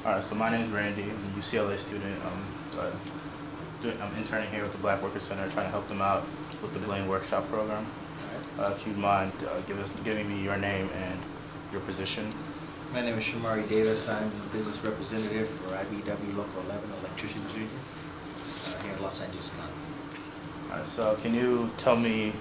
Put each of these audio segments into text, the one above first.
Alright, so my name is Randy. I'm a UCLA student. I'm interning here with the Black Workers Center, trying to help them out with the Blaine Workshop program. If you'd mind giving me your name and your position. My name is Shomari Davis. I'm the business representative for IBW Local 11 Electricians Union here in Los Angeles County. Alright, so can you tell me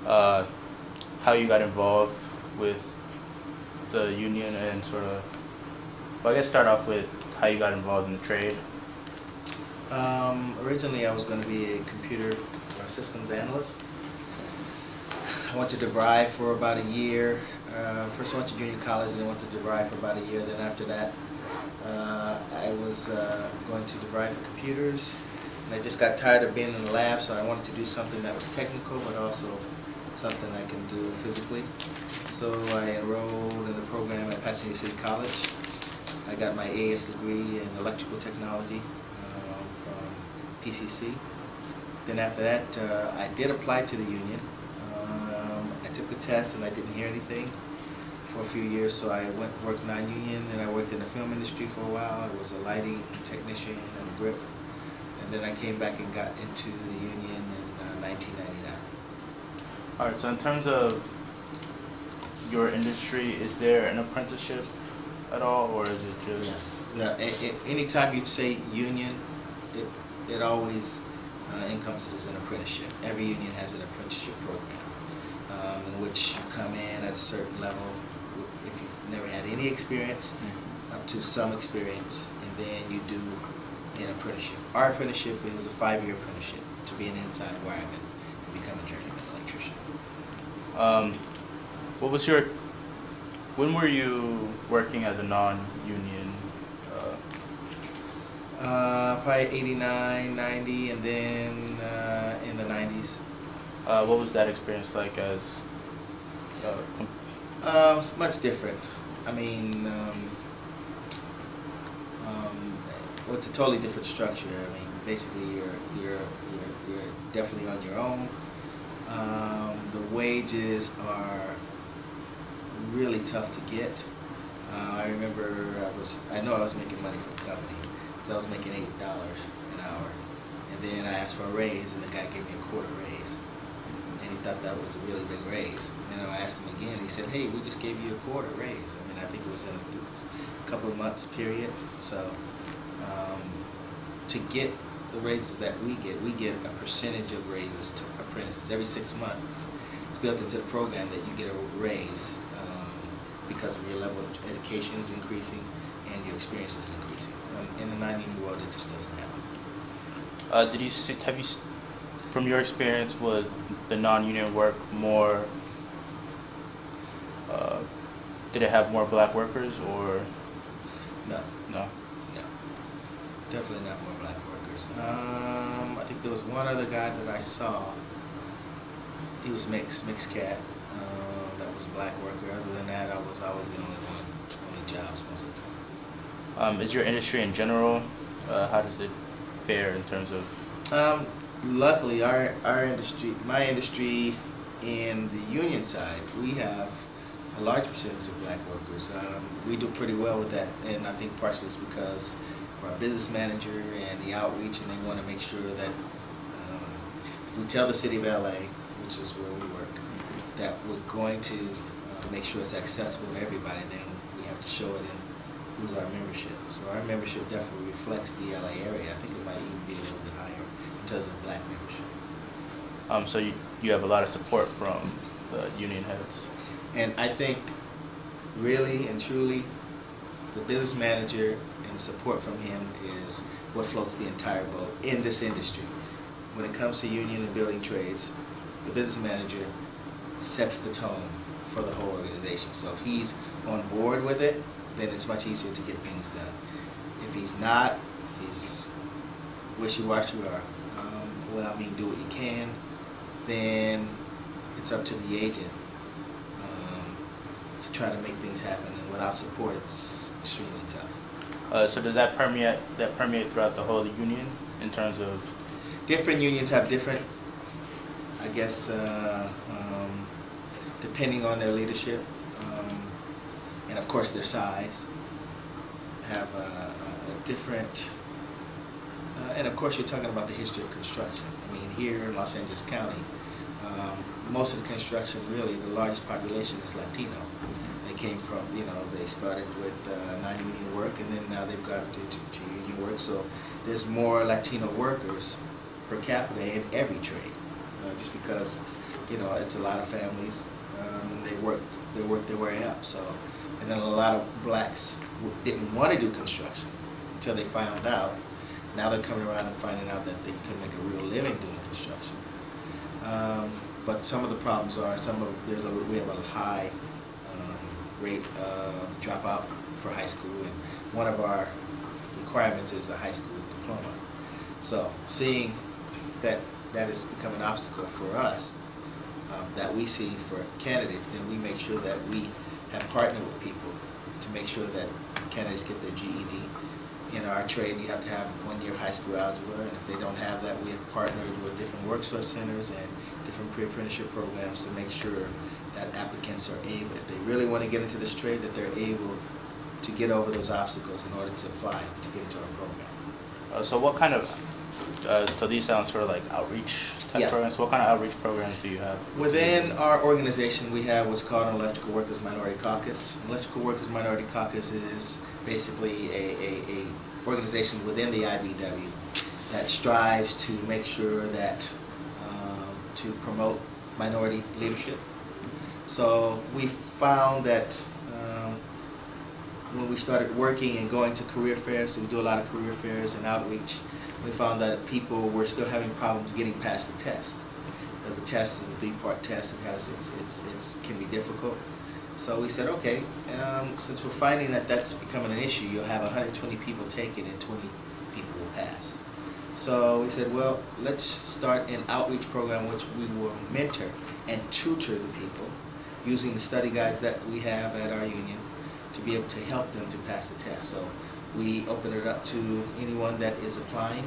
how you got involved with the union and well, I guess start off with how you got involved in the trade. Originally I was going to be a computer systems analyst. I went to DeVry for about a year. First I went to junior college and then went to DeVry for about a year. Then after that I was going to DeVry for computers. And I just got tired of being in the lab, so I wanted to do something that was technical but also something I can do physically. So I enrolled in the program at Pasadena City College. I got my AS degree in electrical technology from PCC. Then after that, I did apply to the union. I took the test and I didn't hear anything for a few years, so I worked non-union, and I worked in the film industry for a while. I was a lighting technician and a grip. And then I came back and got into the union in 1999. All right, so in terms of your industry, is there an apprenticeship at all, or is it just... Yes. Anytime you say union, it always encompasses an apprenticeship. Every union has an apprenticeship program in which you come in at a certain level if you've never had any experience, up to some experience, and then you do an apprenticeship. Our apprenticeship is a 5-year apprenticeship to be an inside wireman and become a journeyman electrician. When were you working as a non-union? Probably 89, 90, and then in the 90s. What was that experience like as... It's much different. I mean, it's a totally different structure. I mean, basically you're definitely on your own. The wages are really tough to get. I remember I know I was making money for the company, so I was making $8 an hour, and then I asked for a raise, and the guy gave me a quarter raise, and he thought that was a really big raise. And I asked him again, he said, "Hey, we just gave you a quarter raise." I mean, I think it was in a couple of months period. So to get the raises that we get a percentage of raises to apprentices every 6 months. It's built into the program that you get a raise because of your level of education is increasing and your experience is increasing. In the non-union world, it just doesn't happen. From your experience, was the non-union work more? Did it have more black workers, or? No. No. No. Definitely not more black workers. I think there was one other guy that I saw. He was mixed cat. That was a black worker. Other than that, I was always the only jobs most of the time. Is your industry in general, how does it fare in terms of? Luckily, our industry, my industry, in the union side, we have a large percentage of black workers. We do pretty well with that, and I think partially it's because we're a business manager and the outreach, and they want to make sure that if we tell the city of LA, which is where we work, that we're going to make sure it's accessible to everybody, then we have to show it in who's our membership. So our membership definitely reflects the LA area. I think it might even be a little bit higher in terms of black membership. So you have a lot of support from the union heads. And I think really and truly the business manager and the support from him is what floats the entire boat in this industry. When it comes to union and building trades, the business manager sets the tone for the whole organization. So if he's on board with it, then it's much easier to get things done. If he's not, if he's wishy-washy or, well, I mean, do what you can, then it's up to the agent to try to make things happen. And without support, it's extremely tough. So does that permeate throughout the whole union in terms of? Different unions have different, I guess, depending on their leadership, and of course their size. have a different, and of course you're talking about the history of construction. I mean, here in Los Angeles County, most of the construction, really, the largest population is Latino. They came from, they started with non-union work, and then now they've gotten to union work. So there's more Latino workers per capita in every trade, just because, it's a lot of families, and they work their way up. So, and then a lot of blacks didn't want to do construction until they found out. Now they're coming around and finding out that they can make a real living doing construction. But some of the problems are we have a high rate of dropout for high school, and one of our requirements is a high school diploma. So seeing that has become an obstacle for us, that we see for candidates, then we make sure that we have partnered with people to make sure that candidates get their GED. In our trade, you have to have 1 year of high school algebra, and if they don't have that, we have partnered with different work source centers and different pre-apprenticeship programs to make sure that applicants are able, if they really want to get into this trade, that they're able to get over those obstacles in order to apply to get into our program. So what kind of, so these sound sort of like outreach type programs. What kind of outreach programs do you have? Within our organization, we have what's called an Electrical Workers Minority Caucus. Electrical Workers Minority Caucus is basically a organization within the IBW that strives to make sure that to promote minority leadership. So we found that when we started working and going to career fairs, so we do a lot of career fairs and outreach, we found that people were still having problems getting past the test, because the test is a 3-part test. It has it can be difficult. So we said, okay, since we're finding that that's becoming an issue, you'll have 120 people take it and 20 people will pass. So we said, well, let's start an outreach program which we will mentor and tutor the people using the study guides that we have at our union to be able to help them to pass the test. So we open it up to anyone that is applying.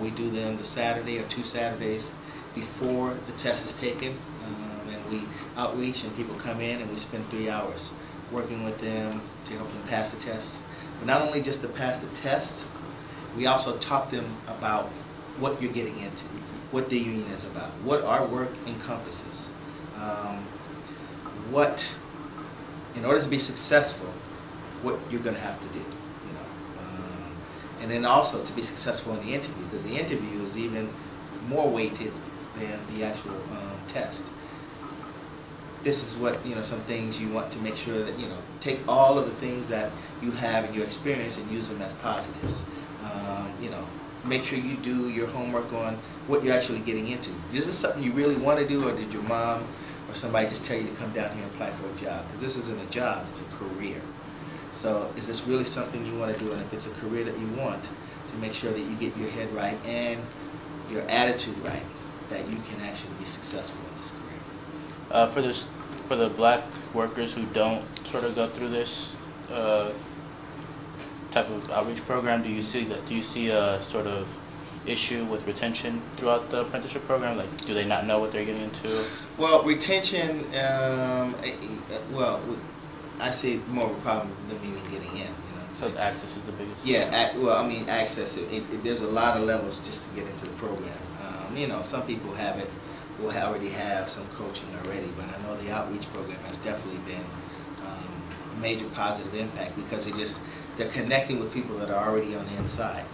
We do them the Saturday or 2 Saturdays before the test is taken. And we outreach and people come in and we spend 3 hours working with them to help them pass the test. But not only just to pass the test, we also taught them about what you're getting into, what the union is about, what our work encompasses, what, in order to be successful, what you're going to have to do, and then also to be successful in the interview, because the interview is even more weighted than the actual test. This is what, some things you want to make sure that, take all of the things that you have in your experience and use them as positives. Make sure you do your homework on what you're actually getting into. Is this something you really want to do, or did your mom or somebody just tell you to come down here and apply for a job? Because this isn't a job, it's a career. So is this really something you want to do? And if it's a career that you want, to make sure that you get your head right and your attitude right, that you can actually be successful in this career. For the black workers who don't sort of go through this type of outreach program, do you see a sort of issue with retention throughout the apprenticeship program? Like, do they not know what they're getting into? Well, retention, I see more of a problem than even getting in. So access is the biggest. Yeah, access. There's a lot of levels just to get into the program. Some people will already have some coaching already, but I know the outreach program has definitely been a major positive impact, because they're connecting with people that are already on the inside.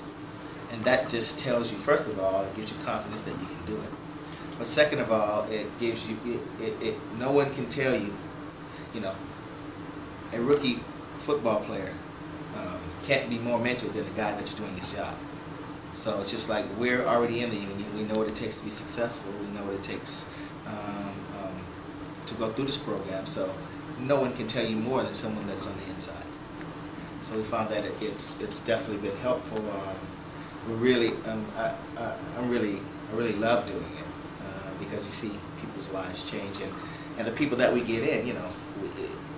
And that just tells you, first of all, it gives you confidence that you can do it. But second of all, it gives you, no one can tell you, a rookie football player can't be more mentored than the guy that's doing his job. So it's just like, we're already in the union. We know what it takes to be successful. We know what it takes to go through this program. So no one can tell you more than someone that's on the inside. So we found that it's definitely been helpful. I really love doing it, because you see people's lives change, and the people that we get in,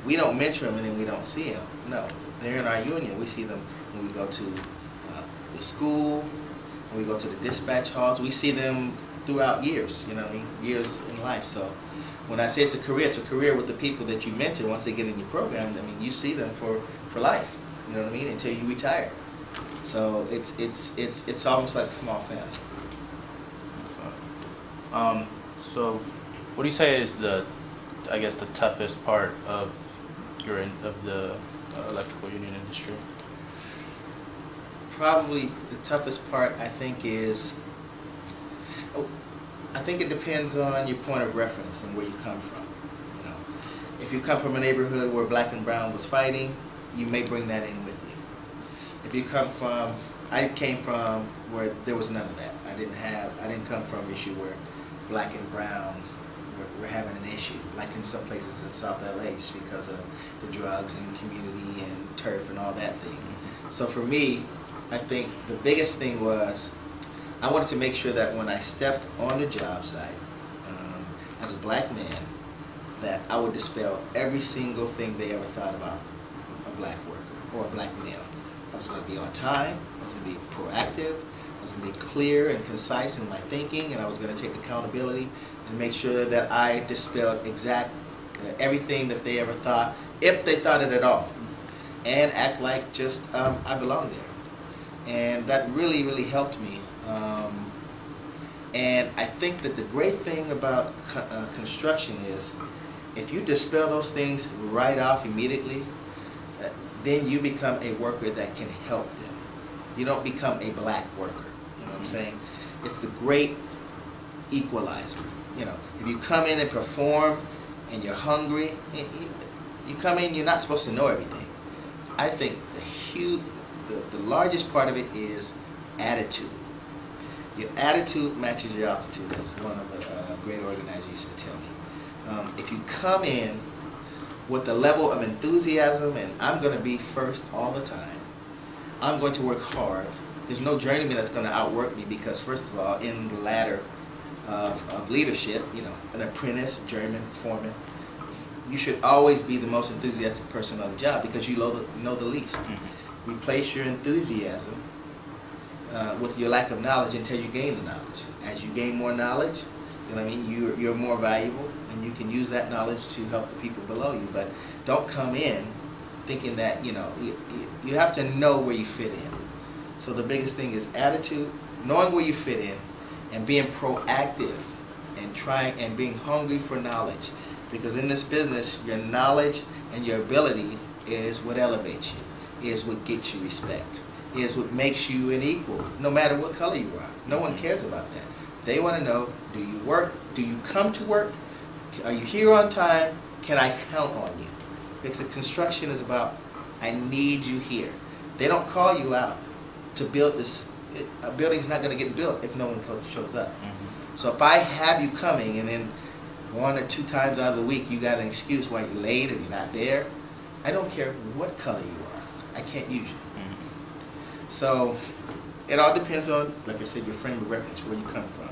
we don't mentor them and then we don't see them. No, they're in our union. We see them when we go to the school, when we go to the dispatch halls. We see them throughout years, years in life. So when I say it's a career with the people that you mentor. Once they get in your program, you see them for life. You know what I mean? Until you retire. So it's almost like a small family. So what do you say is I guess the toughest part of the electrical union industry? Probably the toughest part, I think, is, I think it depends on your point of reference and where you come from. You know, if you come from a neighborhood where black and brown was fighting, you may bring that in with you. If you come from, I came from where there was none of that. I didn't come from an issue where black and brown were having an issue, like in some places in South LA, just because of the drugs and community and turf and all that thing. So for me, I think the biggest thing was I wanted to make sure that when I stepped on the job site as a black man, that I would dispel every single thing they ever thought about a black worker or a black male. I was going to be on time, I was going to be proactive, I was going to be clear and concise in my thinking, and I was going to take accountability and make sure that I dispelled everything that they ever thought, if they thought it at all, and act like just I belong there. And that really, really helped me. And I think that the great thing about construction is if you dispel those things right off immediately, then you become a worker that can help them. You don't become a black worker. You know what I'm saying? It's the great equalizer. You know, if you come in and perform and you're hungry, you come in, you're not supposed to know everything. I think the largest part of it is attitude. Your attitude matches your altitude, as one of the great organizers used to tell me. If you come in with a level of enthusiasm and I'm going to be first all the time, I'm going to work hard. There's no journeyman that's going to outwork me because, first of all, in the ladder of leadership, you know, an apprentice, journeyman, foreman, you should always be the most enthusiastic person on the job because you know the least. Mm-hmm. Replace your enthusiasm with your lack of knowledge until you gain the knowledge. As you gain more knowledge, you know what I mean, you're more valuable and you can use that knowledge to help the people below you. But don't come in thinking that, you know, you have to know where you fit in. So the biggest thing is attitude, knowing where you fit in, and being proactive and trying and being hungry for knowledge. Because in this business, your knowledge and your ability is what elevates you, is what gets you respect, is what makes you an equal, no matter what color you are. No one cares about that. They want to know, do you work? Do you come to work? Are you here on time? Can I count on you? Because the construction is about, I need you here. They don't call you out to build this. A building's not going to get built if no one shows up. Mm-hmm. So if I have you coming and then 1 or 2 times out of the week you got an excuse why you're late and you're not there, I don't care what color you are. I can't use you. Mm-hmm. So it all depends on, like I said, your frame of reference, where you come from.